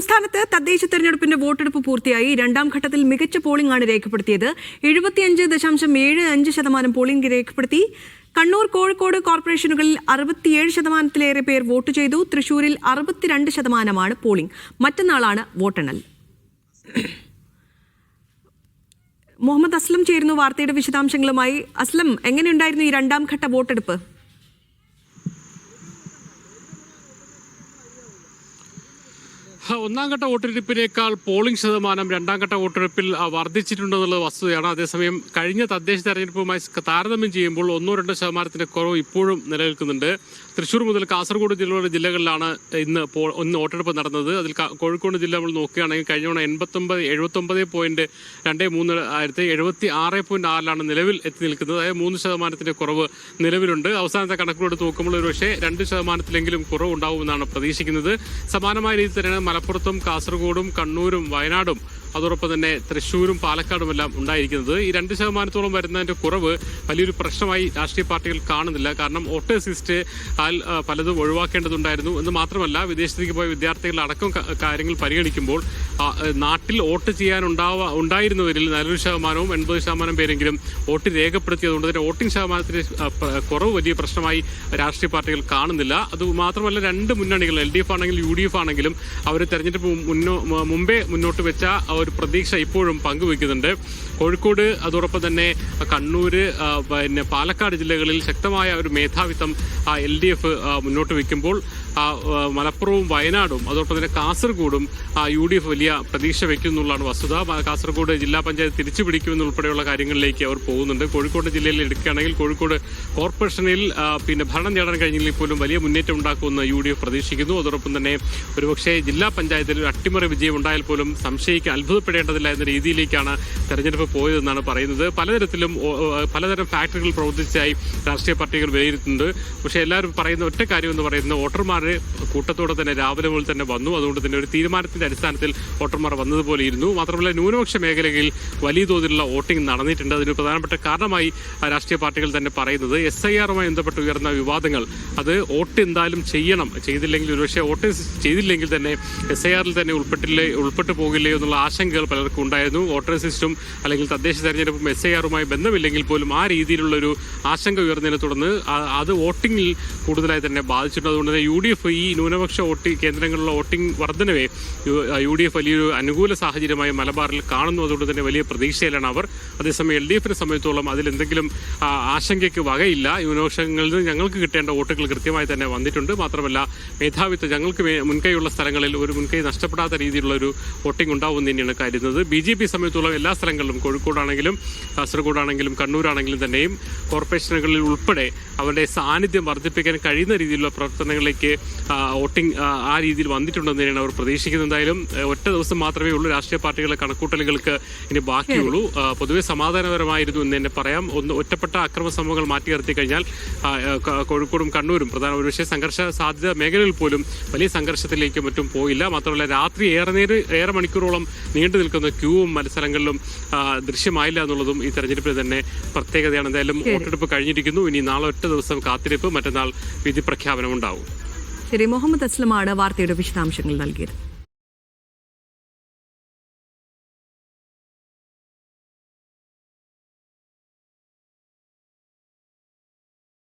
സംസ്ഥാനത്ത് തദ്ദേശ തെരഞ്ഞെടുപ്പിന്റെ വോട്ടെടുപ്പ് പൂർത്തിയായി. രണ്ടാം ഘട്ടത്തിൽ മികച്ച പോളിംഗ് ആണ് രേഖപ്പെടുത്തിയത്. 75.75% പോളിംഗ് രേഖപ്പെടുത്തി. കണ്ണൂർ, കോഴിക്കോട് കോർപ്പറേഷനുകളിൽ 67%-ലേറെ പേർ വോട്ട് ചെയ്തു. തൃശൂരിൽ 62% പോളിംഗ്. മറ്റന്നാളാണ് വോട്ടെണ്ണൽ. മുഹമ്മദ് അസ്ലം ചേരുന്നു വാർത്തയുടെ വിശദാംശങ്ങളുമായി. അസ്ലം, എങ്ങനെയുണ്ടായിരുന്നു ഈ രണ്ടാം ഘട്ട വോട്ടെടുപ്പ്? ഒന്നാം ഘട്ട വോട്ടെടുപ്പിനേക്കാൾ പോളിംഗ് ശതമാനം രണ്ടാം ഘട്ട വോട്ടെടുപ്പിൽ വർദ്ധിച്ചിട്ടുണ്ടെന്നുള്ളത് വസ്തുതയാണ്. അതേസമയം കഴിഞ്ഞ തദ്ദേശ തെരഞ്ഞെടുപ്പുമായി താരതമ്യം ചെയ്യുമ്പോൾ 1-2% കുറവ് ഇപ്പോഴും നിലനിൽക്കുന്നുണ്ട്. തൃശ്ശൂർ മുതൽ കാസർഗോഡ് ജില്ലകളിലാണ് ഇന്ന് വോട്ടെടുപ്പ് നടന്നത്. അതിൽ കോഴിക്കോട് ജില്ല നമ്മൾ നോക്കുകയാണെങ്കിൽ കഴിഞ്ഞ തവണ 79.23 ആയിരത്തി 76.6 നിലവിൽ എത്തി നിൽക്കുന്നത്. അതായത് 3% കുറവ് നിലവിലുണ്ട്. അവസാനത്തെ കണക്കുകളെടുത്ത് നോക്കുമ്പോൾ ഒരുപക്ഷെ 2%-ലെങ്കിലും കുറവ് ഉണ്ടാവുമെന്നാണ് പ്രതീക്ഷിക്കുന്നത്. സമാനമായ രീതിയിൽ തന്നെയാണ് മലപ്പുറത്തും കാസർഗോഡും കണ്ണൂരും വയനാടും അതോടൊപ്പം തന്നെ തൃശ്ശൂരും പാലക്കാടുമെല്ലാം ഉണ്ടായിരിക്കുന്നത്. ഈ 2% വരുന്നതിൻ്റെ കുറവ് വലിയൊരു പ്രശ്നമായി രാഷ്ട്രീയ പാർട്ടികൾ കാണുന്നില്ല. കാരണം വോട്ടേഴ്സ് ലിസ്റ്റ് പലതും ഒഴിവാക്കേണ്ടതുണ്ടായിരുന്നു എന്ന് മാത്രമല്ല, വിദേശത്തേക്ക് പോയ വിദ്യാർത്ഥികളുടെ അടക്കം കാര്യങ്ങൾ പരിഗണിക്കുമ്പോൾ നാട്ടിൽ വോട്ട് ചെയ്യാൻ ഉണ്ടായിരുന്നവരിൽ 40%-80% പേരെങ്കിലും വോട്ട് രേഖപ്പെടുത്തിയതുകൊണ്ട് തന്നെ വോട്ടിംഗ് ശതമാനത്തിന് കുറവ് വലിയ പ്രശ്നമായി രാഷ്ട്രീയ പാർട്ടികൾ കാണുന്നില്ല. അതുമാത്രമല്ല, രണ്ട് മുന്നണികൾ LDF ആണെങ്കിലും UDF ആണെങ്കിലും അവർ തെരഞ്ഞെടുപ്പ് മുമ്പേ മുന്നോട്ട് വെച്ച ഒരു പ്രതീക്ഷ ഇപ്പോഴും പങ്കുവയ്ക്കുന്നുണ്ട്. കോഴിക്കോട് അതോടൊപ്പം തന്നെ കണ്ണൂർ, പിന്നെ പാലക്കാട് ജില്ലകളിൽ ശക്തമായ ഒരു മേധാവിത്വം LDF മുന്നോട്ട് വയ്ക്കുമ്പോൾ മലപ്പുറവും വയനാടും അതോടൊപ്പം തന്നെ കാസർഗോഡും UDF വലിയ പ്രതീക്ഷ വയ്ക്കുന്നുള്ളതാണ് വസ്തുത. കാസർഗോഡ് ജില്ലാ പഞ്ചായത്ത് തിരിച്ചു പിടിക്കുമെന്നുൾപ്പെടെയുള്ള കാര്യങ്ങളിലേക്ക് അവർ പോകുന്നുണ്ട്. കോഴിക്കോട് ജില്ലയിൽ എടുക്കുകയാണെങ്കിൽ കോഴിക്കോട് കോർപ്പറേഷനിൽ പിന്നെ ഭരണം നേടാൻ കഴിഞ്ഞെങ്കിൽ പോലും വലിയ മുന്നേറ്റം ഉണ്ടാക്കുമെന്ന് UDF പ്രതീക്ഷിക്കുന്നു. അതോടൊപ്പം തന്നെ ഒരുപക്ഷെ ജില്ലാ പഞ്ചായത്തിൽ ഒരു അട്ടിമറി വിജയം ഉണ്ടായാൽ പോലും അത്ഭുതപ്പെടേണ്ടതില്ല എന്ന രീതിയിലേക്കാണ് തെരഞ്ഞെടുപ്പ് പോയതെന്നാണ് പറയുന്നത്. പലതരം ഫാക്ടറികൾ പ്രവർത്തിച്ചായി രാഷ്ട്രീയ പാർട്ടികൾ വിലയിരുത്തുന്നുണ്ട്. പക്ഷേ എല്ലാവരും പറയുന്ന ഒറ്റ കാര്യം എന്ന് പറയുന്നത് വോട്ടർമാർ കൂട്ടത്തോടെ തന്നെ രാവിലെ മുതൽ തന്നെ വന്നു. അതുകൊണ്ട് തന്നെ ഒരു തീരുമാനത്തിന്റെ അടിസ്ഥാനത്തിൽ വോട്ടർമാർ വന്നതുപോലെ ഇരുന്നു. മാത്രമല്ല, ന്യൂനപക്ഷ മേഖലകളിൽ വലിയ തോതിലുള്ള വോട്ടിംഗ് നടന്നിട്ടുണ്ട്. അതിന് പ്രധാനപ്പെട്ട കാരണമായി രാഷ്ട്രീയ പാർട്ടികൾ തന്നെ പറയുന്നത് SIR-മായി ബന്ധപ്പെട്ട് ഉയർന്ന വിവാദങ്ങൾ, അത് വോട്ട് എന്തായാലും ചെയ്തില്ലെങ്കിൽ ഒരുപക്ഷെ വോട്ട് ചെയ്തില്ലെങ്കിൽ തന്നെ SIR-ൽ തന്നെ ഉൾപ്പെട്ടു പോകില്ലയോ എന്നുള്ള ആശങ്കകൾ പലർക്കും ഉണ്ടായിരുന്നു. വോട്ടേഴ്സ് ലിസ്റ്റും അല്ലെങ്കിൽ തദ്ദേശ തെരഞ്ഞെടുപ്പും SIR-മായി ബന്ധമില്ലെങ്കിൽ പോലും ആ രീതിയിലുള്ളൊരു ആശങ്ക ഉയർന്നതിനെ തുടർന്ന് അത് വോട്ടിംഗിൽ കൂടുതലായി തന്നെ ബാധിച്ചിട്ടുണ്ട്. അതുകൊണ്ട് തന്നെ UDF ഈ ന്യൂനപക്ഷ കേന്ദ്രങ്ങളിലുള്ള വോട്ടിംഗ് വർധനവെ UDF വലിയൊരു അനുകൂല സാഹചര്യമായി മലബാറിൽ കാണുന്നു. അതുകൊണ്ട് തന്നെ വലിയ പ്രതീക്ഷയിലാണ് അവർ. അതേസമയം LDF-നെ സംബന്ധിച്ചോളം അതിലെന്തെങ്കിലും ആശങ്കയ്ക്ക് വകയില്ല. ന്യൂനപക്ഷങ്ങളിൽ നിന്ന് ഞങ്ങൾക്ക് കിട്ടേണ്ട വോട്ടുകൾ കൃത്യമായി തന്നെ വന്നിട്ടുണ്ട്. മാത്രമല്ല, മേധാവിത്വം ഞങ്ങൾക്ക് മുൻകൈയുള്ള സ്ഥലങ്ങളിൽ ഒരു മുൻകൈ നഷ്ടപ്പെടാത്ത രീതിയിലുള്ള ഒരു വോട്ടിംഗ് ഉണ്ടാവുമെന്ന് തന്നെയാണ് കരുതുന്നത്. BJP സംബന്ധിച്ചോളം എല്ലാ സ്ഥലങ്ങളിലും കോഴിക്കോടാണെങ്കിലും കാസർഗോഡാണെങ്കിലും കണ്ണൂരാണെങ്കിലും തന്നെയും കോർപ്പറേഷനുകളിൽ ഉൾപ്പെടെ അവരുടെ സാന്നിധ്യം വർദ്ധിപ്പിക്കാൻ കഴിയുന്ന രീതിയിലുള്ള പ്രവർത്തനങ്ങളിലേക്ക് വോട്ടിംഗ് ആ രീതിയിൽ വന്നിട്ടുണ്ടെന്ന് തന്നെയാണ് അവർ പ്രതീക്ഷിക്കുന്നത്. എന്തായാലും ഒറ്റ ദിവസം മാത്രമേ ഉള്ളൂ രാഷ്ട്രീയ പാർട്ടികളുടെ കണക്കൂട്ടലുകൾക്ക് ഇനി ബാക്കിയുള്ളൂ. പൊതുവെ സമാധാനപരമായിരുന്നു എന്ന് തന്നെ പറയാം. ഒറ്റപ്പെട്ട അക്രമ സംഭവങ്ങൾ മാറ്റി നിർത്തി കഴിഞ്ഞാൽ കോഴിക്കോടും കണ്ണൂരും പ്രധാന ഒരുപക്ഷെ സംഘർഷ സാധ്യത മേഖലകളിൽ പോലും വലിയ സംഘർഷത്തിലേക്കും മറ്റും പോയില്ല. മാത്രമല്ല, രാത്രി ഏറെ മണിക്കൂറോളം നീണ്ടു നിൽക്കുന്ന ക്യൂവും മത്സരങ്ങളിലും ദൃശ്യമായില്ല എന്നുള്ളതും ഈ തെരഞ്ഞെടുപ്പിൽ തന്നെ പ്രത്യേകതയാണ്. എന്തായാലും വോട്ടെടുപ്പ് കഴിഞ്ഞിരിക്കുന്നു. ഇനി നാളെ ഒറ്റ ദിവസം കാത്തിരിപ്പ്, മറ്റന്നാൾ വിധി പ്രഖ്യാപനം ഉണ്ടാവും. ശരി, മുഹമ്മദ് അസ്ലമാണ് വാർത്തയുടെ വിശദാംശങ്ങൾ നൽകിയത്.